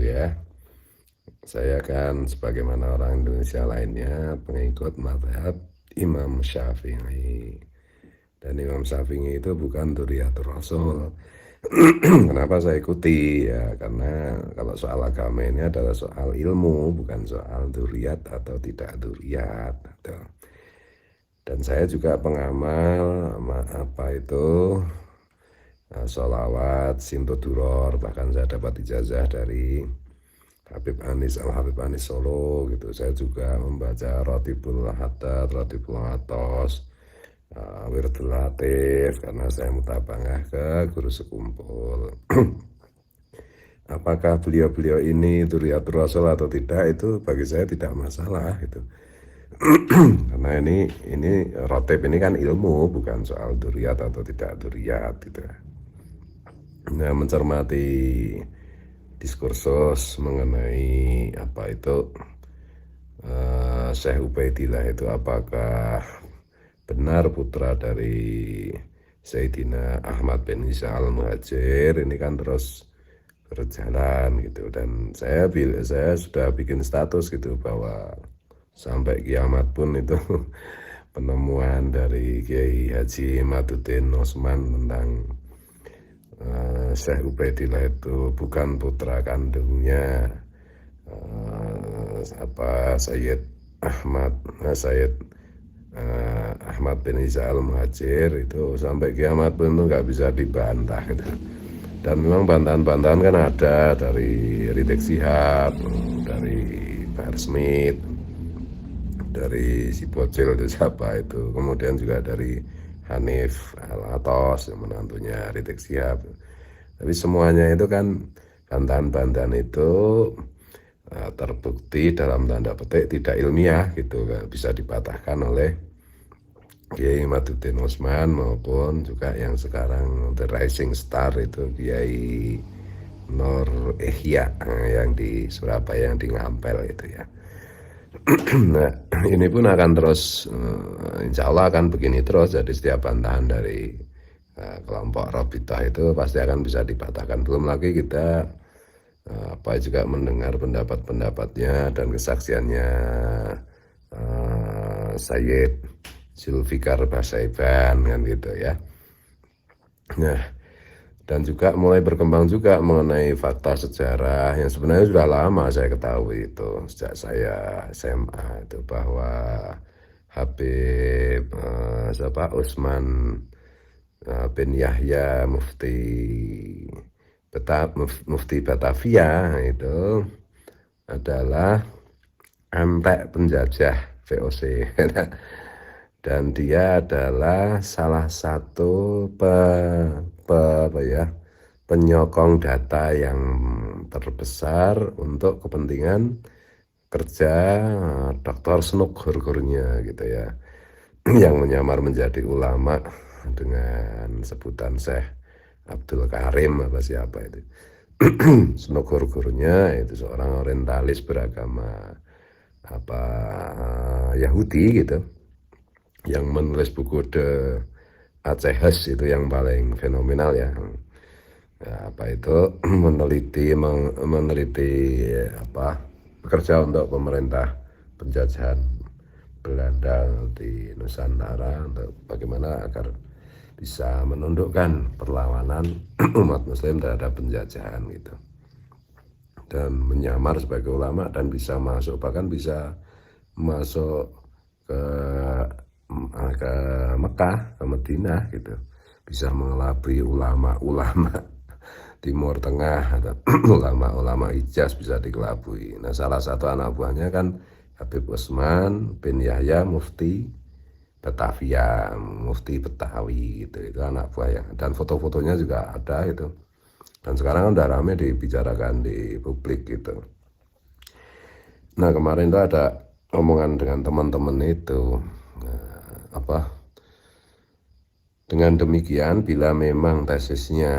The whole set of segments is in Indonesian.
ya. Saya kan sebagaimana orang Indonesia lainnya pengikut mazhab Imam Syafi'i. Dan Imam Syafi'i itu bukan Dzurriyyatur Rasul. Kenapa saya ikuti? Ya karena kalau soal agama ini adalah soal ilmu, bukan soal dzurriyyat atau tidak dzurriyyat. Dan saya juga pengamal apa itu sholawat, Simtoduror, bahkan saya dapat ijazah dari Habib Anis Al-Habib Anis Solo gitu. Saya juga membaca Rotibul Haddad, Rotibul Atos, Wirdul Latif, karena saya mutabangah ke guru sekumpul. Apakah beliau-beliau ini Dzurriyyatur Rasul atau tidak, itu bagi saya tidak masalah gitu. Karena ini rotib ini kan ilmu, bukan soal dzurriyyat atau tidak dzurriyyat gitu. Nah, mencermati diskursus mengenai apa itu Syekh Ubaidillah itu apakah benar putra dari Sayyidina Ahmad bin Isa al-Muhajir, ini kan terus berjalan gitu. Dan saya sudah bikin status gitu bahwa sampai kiamat pun itu penemuan dari Kiai Haji Maduddin Osman tentang Syekh Ubaidillah itu bukan putra kandungnya Sayyid Ahmad bin Isa al-Muhajir, itu sampai kiamat pun itu nggak bisa dibantah gitu. Dan memang bantahan-bantahan kan ada dari Rizik Syihab, dari Bahar Smith, dari si bocil itu siapa itu, kemudian juga dari Hanif Al-Atos yang menantunya Rizik Syihab. Tapi semuanya itu kan bantahan-bantahan itu terbukti dalam tanda petik tidak ilmiah gitu, bisa dipatahkan oleh Kiai Maduddin Osman maupun juga yang sekarang the rising star itu Kiai Nur Ihya yang di Surabaya, yang di Ngampel itu ya. Nah, ini pun akan terus, insya Allah akan begini terus. Jadi setiap bantahan dari kelompok Robitoh itu pasti akan bisa dipatahkan. Belum lagi kita juga mendengar pendapat-pendapatnya dan kesaksiannya Sayyid Zulfikar Basaiban kan gitu ya. Nah, dan juga mulai berkembang juga mengenai fakta sejarah yang sebenarnya sudah lama saya ketahui itu sejak saya SMA itu, bahwa Habib Utsman bin Yahya Mufti Batavia itu adalah antek penjajah VOC. Dan dia adalah salah satu penyokong data yang terbesar untuk kepentingan kerja Dr. Snuk Gur-gurnya gitu ya, yang menyamar menjadi ulama dengan sebutan Syekh Abdul Karim apa siapa itu. Snuk Gur-gurnya itu seorang orientalis beragama Yahudi gitu, yang menulis buku The Achehes itu yang paling fenomenal ya. Meneliti bekerja untuk pemerintah penjajahan Belanda di Nusantara untuk bagaimana agar bisa menundukkan perlawanan umat Muslim terhadap penjajahan gitu. Dan menyamar sebagai ulama dan bisa masuk, bahkan bisa masuk ke Mekah, ke Madinah gitu, bisa mengelabui ulama-ulama Timur Tengah atau ulama-ulama Hijaz bisa dikelabui. Nah, salah satu anak buahnya kan Habib Utsman bin Yahya Mufti Batavia, Mufti Betawi gitu, itu anak buah yang, dan foto-fotonya juga ada itu. Dan sekarang kan udah rame dibicarakan di publik gitu. Nah, kemarin itu ada omongan dengan teman-teman itu, dengan demikian bila memang tesisnya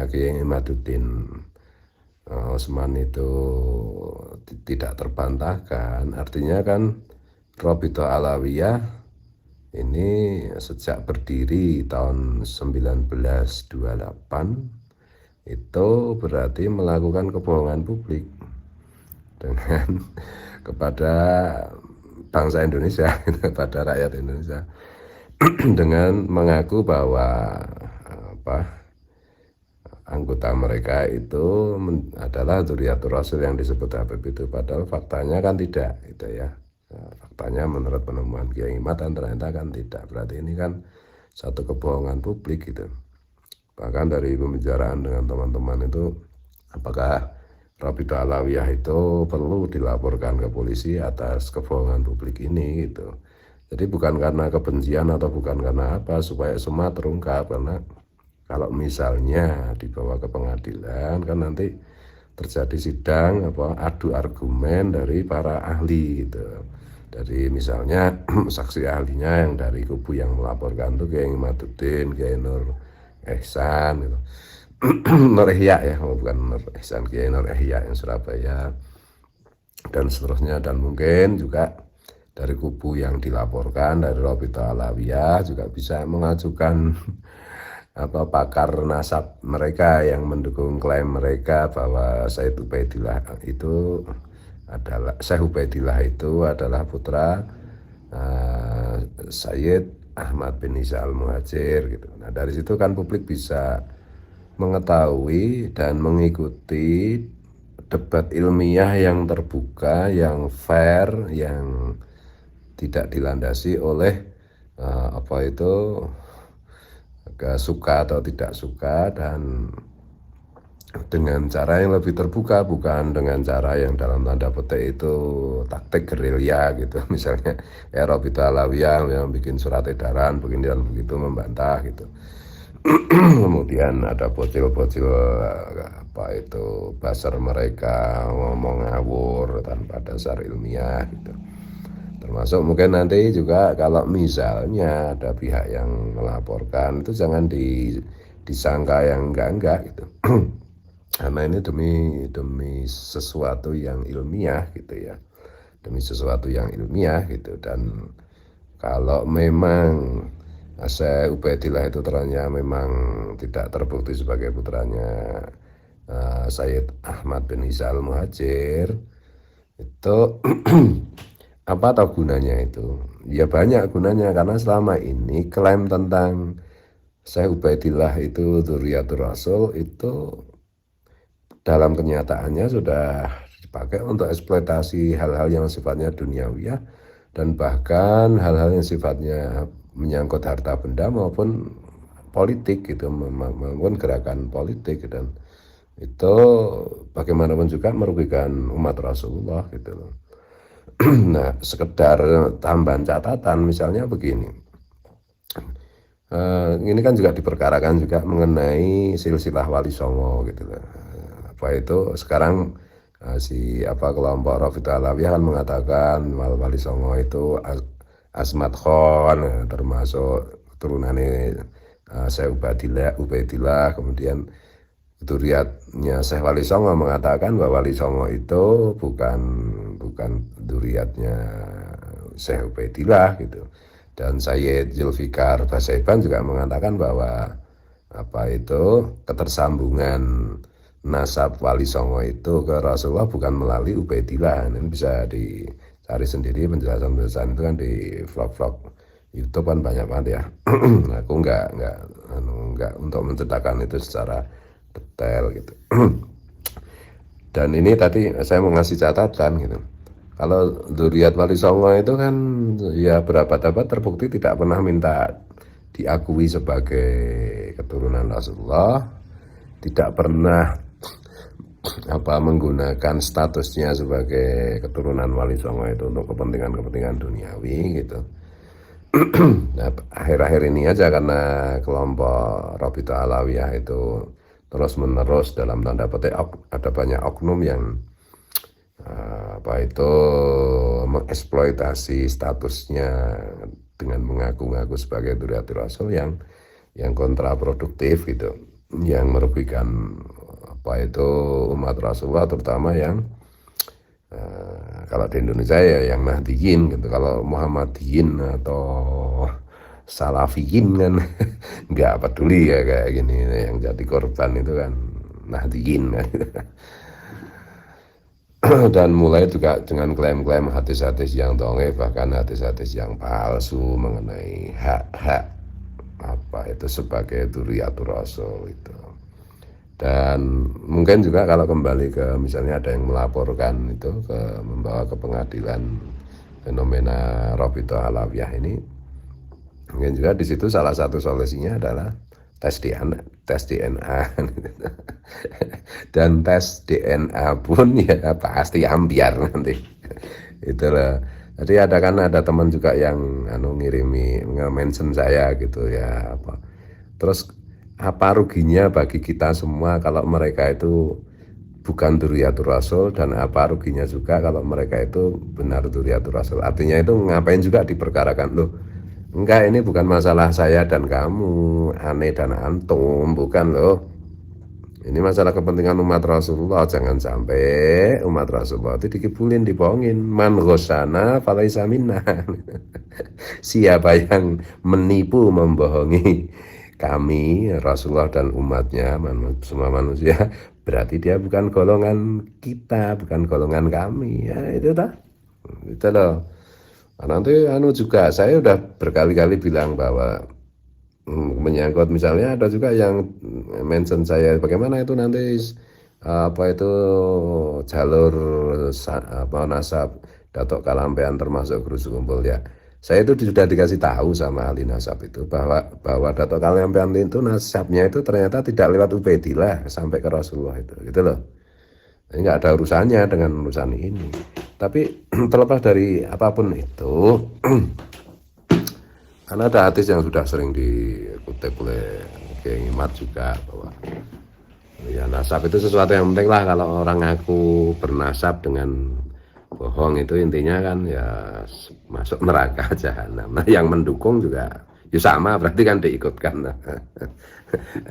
Kiai Maduddin Osman itu tidak terbantahkan, artinya kan Robito Alawiyah ini sejak berdiri tahun 1928 itu berarti melakukan kebohongan publik dengan kepada bangsa Indonesia, kepada rakyat Indonesia, dengan mengaku bahwa apa anggota mereka itu adalah Dzurriyyatur Rasul yang disebut Habib itu, padahal faktanya kan tidak gitu ya. Faktanya menurut penemuan Kiai Matan ternyata kan tidak. Berarti ini kan satu kebohongan publik gitu. Bahkan dari pembicaraan dengan teman-teman itu, apakah Rabidah Alawiyah itu perlu dilaporkan ke polisi atas kebohongan publik ini gitu. Jadi bukan karena kebencian atau bukan karena apa, supaya semua terungkap, karena kalau misalnya dibawa ke pengadilan kan nanti terjadi sidang adu argumen dari para ahli gitu. Dari misalnya saksi ahlinya yang dari kubu yang melaporkan tuh Kiai Imaduddin, Kiai Nur Ihsan gitu. Nur Ihya ya, bukan Nur Ihsan, Kiai Nur Ihya yang Surabaya dan seterusnya. Dan mungkin juga dari kubu yang dilaporkan dari Rabidah Alawiyah juga bisa mengajukan pakar nasab mereka yang mendukung klaim mereka bahwa Syekh Ubaidillah itu adalah putra Sayyid Ahmad bin Isa Al-Muhajir gitu. Nah, dari situ kan publik bisa mengetahui dan mengikuti debat ilmiah yang terbuka, yang fair, yang tidak dilandasi oleh suka atau tidak suka, dan dengan cara yang lebih terbuka, bukan dengan cara yang dalam tanda petik itu taktik gerilya gitu. Misalnya Rabidah Alawiyah yang bikin surat edaran begini dan begitu membantah gitu. Kemudian ada bocil-bocil basar mereka ngomong ngawur tanpa dasar ilmiah gitu. Termasuk mungkin nanti juga kalau misalnya ada pihak yang melaporkan itu jangan disangka yang enggak gitu. Karena ini demi sesuatu yang ilmiah gitu ya. Demi sesuatu yang ilmiah gitu. Dan kalau memang Syekh Ubaidillah itu ternyata memang tidak terbukti sebagai putranya Sayyid Ahmad bin Isa Al-Muhajir, itu apa tahu gunanya itu? Ya banyak gunanya, karena selama ini klaim tentang Syekh Ubaidillah itu Dzurriyyatur Rasul itu dalam kenyataannya sudah dipakai untuk eksploitasi hal-hal yang sifatnya duniawiyah, dan bahkan hal-hal yang sifatnya menyangkut harta benda maupun politik gitu, maupun gerakan politik, dan itu bagaimanapun juga merugikan umat Rasulullah gitu loh. Nah, sekedar tambahan catatan misalnya begini, ini kan juga diperkarakan juga mengenai silsilah Wali Songo gitu loh. Itu sekarang kelompok Rabidah Alawiyah kan mengatakan Wali Songo itu Asmat Khan, termasuk keturunannya Syekh Ubaidillah. Kemudian dzurriyyatnya Syekh Wali Songo mengatakan bahwa Wali Songo itu bukan dzurriyyatnya Syekh Ubaidillah gitu. Dan Sayyid Zulfikar Basaiban juga mengatakan bahwa ketersambungan nasab Wali Songo itu ke Rasulullah bukan melalui Ubaidillah. Ini bisa dicari sendiri penjelasan-penjelasan itu kan di vlog-vlog YouTube kan banyak banget ya. Aku enggak untuk menceritakan itu secara detail gitu. Dan ini tadi saya mau ngasih catatan gitu. Kalau dzurriyyat Wali Songo itu kan ya berapa dapat terbukti tidak pernah minta diakui sebagai keturunan Rasulullah, tidak pernah menggunakan statusnya sebagai keturunan Wali Songo itu untuk kepentingan duniawi gitu. Nah, akhir-akhir ini aja karena kelompok Rabidah Alawiyah itu terus menerus dalam tanda petik ada banyak oknum yang mengeksploitasi statusnya dengan mengaku-ngaku sebagai Dzurriyyatur Rasul yang kontraproduktif gitu, yang merugikan umat Rasulullah, terutama yang kalau di Indonesia ya yang Nahdiyin gitu. Kalau Muhammadiyin atau Salafiyin kan nggak peduli ya kayak gini, yang jadi korban itu kan Nahdliyin. Dan mulai juga dengan klaim-klaim hadis-hadis yang dongeng, bahkan hadis-hadis yang palsu mengenai hak-hak apa itu sebagai dzurriyyatur rasul itu. Dan mungkin juga kalau kembali ke misalnya ada yang melaporkan itu membawa ke pengadilan fenomena Rabithah Alawiyah ini, mungkin juga di situ salah satu solusinya adalah tes DNA. Dan tes DNA pun ya pasti ambiar nanti. Itulah. Jadi ada teman juga yang ngirimi nge-mention saya gitu ya apa. Terus apa ruginya bagi kita semua kalau mereka itu bukan dzurriyyatur rasul, dan apa ruginya juga kalau mereka itu benar dzurriyyatur rasul. Artinya itu ngapain juga diperkarakan loh. Enggak, ini bukan masalah saya dan kamu, ane dan antum, bukan loh. Ini masalah kepentingan umat Rasulullah. Jangan sampai umat Rasulullah itu dikibulin, dibohongin. Man ghosana falaisa minna. Siapa yang menipu, membohongi kami, Rasulullah dan umatnya, semua manusia, berarti dia bukan golongan kita, bukan golongan kami. Ya itu dah. Itu loh. Nanti juga saya udah berkali-kali bilang bahwa menyangkut misalnya ada juga yang mention saya bagaimana itu nanti apa itu jalur apa nasab Datuk Kalampean termasuk Guru Kumpul ya. Saya itu sudah dikasih tahu sama ahli nasab itu bahwa Datuk Kalampean itu nasabnya itu ternyata tidak lewat Ubaidillah sampai ke Rasulullah itu, gitu loh. Ini nggak ada urusannya dengan urusan ini. Tapi terlepas dari apapun itu, karena ada hadis yang sudah sering dikutip oleh Kiai Imat juga bahwa ya nasab itu sesuatu yang penting lah. Kalau orang ngaku bernasab dengan bohong itu intinya kan ya masuk neraka jahanam. Nah yang mendukung juga ya sama, berarti kan diikutkan. Nah,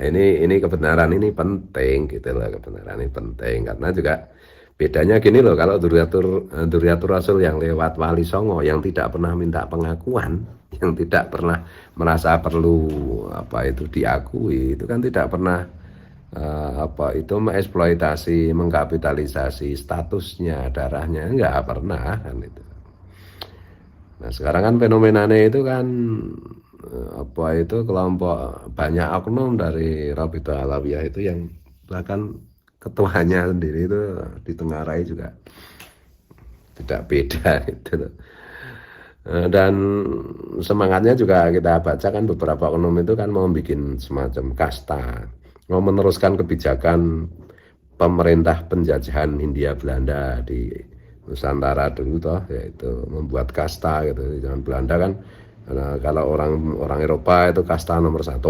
ini kebenaran ini penting gitu loh, kebenaran ini penting karena juga bedanya gini loh, kalau dzurriyyatur rasul yang lewat wali songo yang tidak pernah minta pengakuan, yang tidak pernah merasa perlu apa itu diakui, itu kan tidak pernah apa itu mengeksploitasi, mengkapitalisasi statusnya, darahnya, enggak pernah kan itu. Nah sekarang kan fenomenanya itu kan apa itu kelompok banyak oknum dari Rabithah Alawiyah itu yang bahkan ketuanya sendiri itu ditengarai juga tidak beda gitu. Dan semangatnya juga kita baca kan beberapa oknum itu kan mau bikin semacam kasta, mau meneruskan kebijakan pemerintah penjajahan Hindia Belanda di Nusantara dulu toh, yaitu membuat kasta gitu. Zaman Belanda kan kalau orang Eropa itu kasta nomor 1,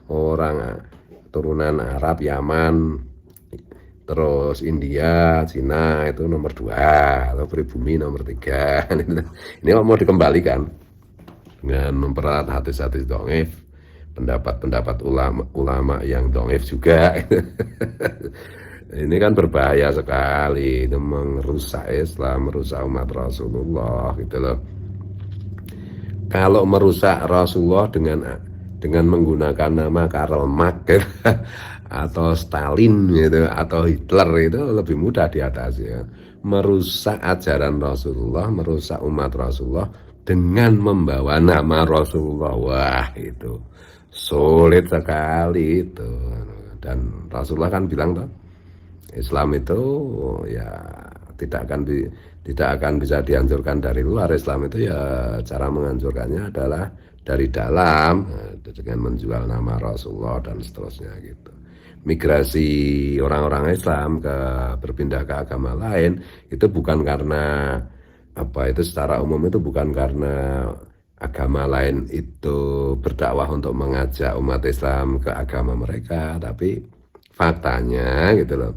orang turunan Arab, Yaman, terus India, Cina itu nomor 2, atau pribumi nomor 3. Ini mau dikembalikan dengan memperalat hadis-hadis dhaif, pendapat-pendapat ulama yang dhaif juga. Ini kan berbahaya sekali, itu merusak Islam, merusak umat Rasulullah gitu loh. Kalau merusak Rasulullah dengan menggunakan nama Karl Marx atau Stalin gitu, atau Hitler, itu lebih mudah diatasi ya. Merusak ajaran Rasulullah, merusak umat Rasulullah dengan membawa nama Rasulullah, wah itu sulit sekali itu. Dan Rasulullah kan bilang toh, Islam itu ya tidak akan bisa dihancurkan dari luar. Islam itu ya cara menghancurkannya adalah dari dalam, dengan menjual nama Rasulullah dan seterusnya gitu. Migrasi orang-orang Islam berpindah ke agama lain itu bukan karena apa itu, secara umum itu bukan karena agama lain itu berdakwah untuk mengajak umat Islam ke agama mereka, tapi faktanya gitu loh,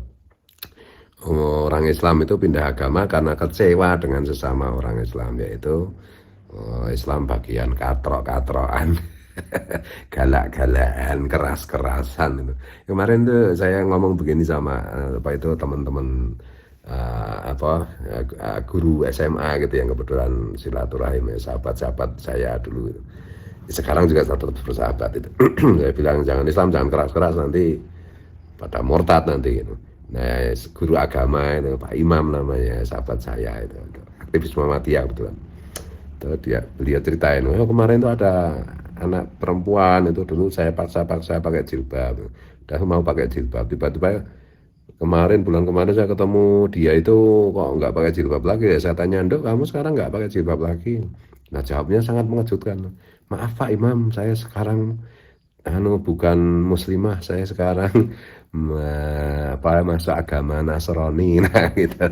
orang Islam itu pindah agama karena kecewa dengan sesama orang Islam, yaitu Islam bagian katrok-katrokan, galak-galakan, keras-kerasan itu. Kemarin tuh saya ngomong begini sama apa itu teman-teman guru SMA gitu yang kebetulan silaturahim, sahabat-sahabat saya dulu itu. Sekarang juga tetap bersahabat itu. Saya bilang jangan Islam jangan keras-keras, nanti pada murtad nanti gitu. Nah, guru agama itu Pak Imam namanya, sahabat saya itu aktivis Muhammadiyah kebetulan. Terus beliau ceritain, oh kemarin tuh ada anak perempuan itu dulu saya paksa-paksa pakai jilbab, udah mau pakai jilbab, tiba-tiba kemarin bulan kemarin saya ketemu dia itu kok nggak pakai jilbab lagi ya. Saya tanya, Dok, kamu sekarang nggak pakai jilbab lagi? Nah, jawabnya sangat mengejutkan. Maaf Pak Imam, saya sekarang bukan muslimah, saya sekarang masuk agama Nasrani. Nah gitu.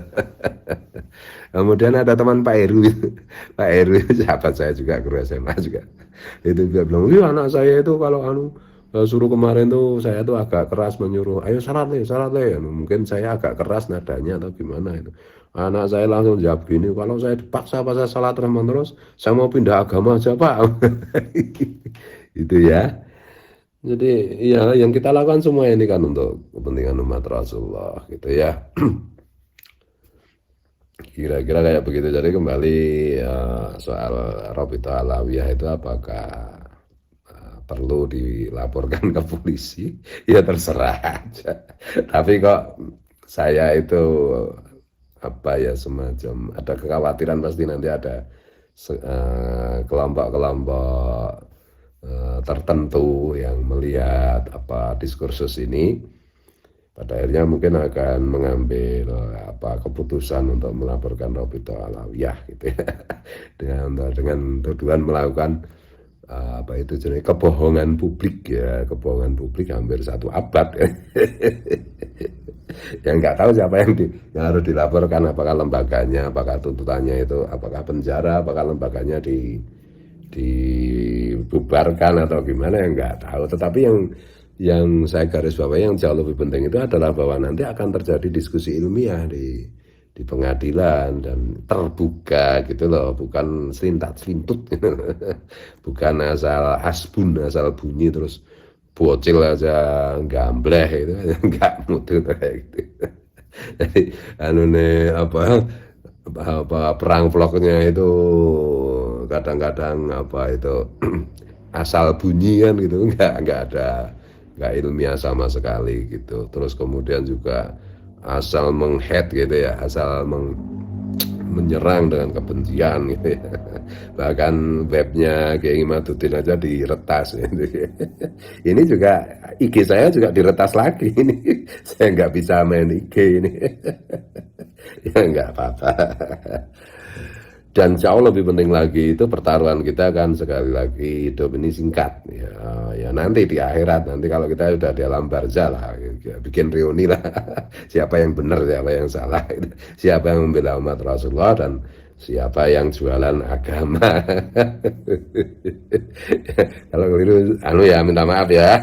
Kemudian ada teman Pak Heru, Pak Heru sahabat saya juga, guru SMA juga, itu dia bilang, iya anak saya itu kalau suruh kemarin tuh saya tuh agak keras menyuruh, ayo salat le, mungkin saya agak keras nadanya atau gimana itu. Anak saya langsung jawab gini, kalau saya dipaksa-paksa salat terus saya mau pindah agama aja Pak. Itu ya. Jadi ya yang kita lakukan semua ini kan untuk kepentingan umat Rasulullah gitu ya. Kira-kira kayak begitu. Jadi kembali soal Robito Alawiyah itu apakah perlu dilaporkan ke polisi? Ya terserah aja. Tapi kok saya itu apa ya, semacam ada kekhawatiran pasti nanti ada kelompok-kelompok tertentu yang melihat apa diskursus ini, pada akhirnya mungkin akan mengambil apa keputusan untuk melaporkan Robito Alawiyah gitu ya. dengan tuduhan melakukan apa itu jenis kebohongan publik ya, kebohongan publik hampir 1 abad. Yang nggak tahu siapa yang harus dilaporkan, apakah lembaganya, apakah tuntutannya itu, apakah penjara, apakah lembaganya dibubarkan atau gimana, yang nggak tahu. Tetapi yang saya garis bawahi yang jauh lebih penting itu adalah bahwa nanti akan terjadi diskusi ilmiah di pengadilan dan terbuka gitu loh, bukan selintat-selintut gitu. Bukan asal bunyi terus bocil aja gambleh itu nggak mutu kayak gitu. Jadi perang vlognya itu kadang-kadang apa itu asal bunyi kan gitu, nggak ilmiah sama sekali gitu. Terus kemudian juga asal menghead gitu ya, asal menyerang dengan kebencian gitu ya. Bahkan webnya Kiai Imaduddin aja diretas gitu. Ini juga IG saya juga diretas lagi ini. Saya nggak bisa main IG ini. Ya nggak apa-apa. Dan jauh lebih penting lagi itu pertaruhan kita kan sekali lagi hidup ini singkat ya, ya nanti di akhirat, nanti kalau kita sudah di alam barzah lah ya, bikin reuni lah. Siapa yang benar, siapa yang salah, siapa yang membela umat Rasulullah dan siapa yang jualan agama. Kalau keliru ya minta maaf ya.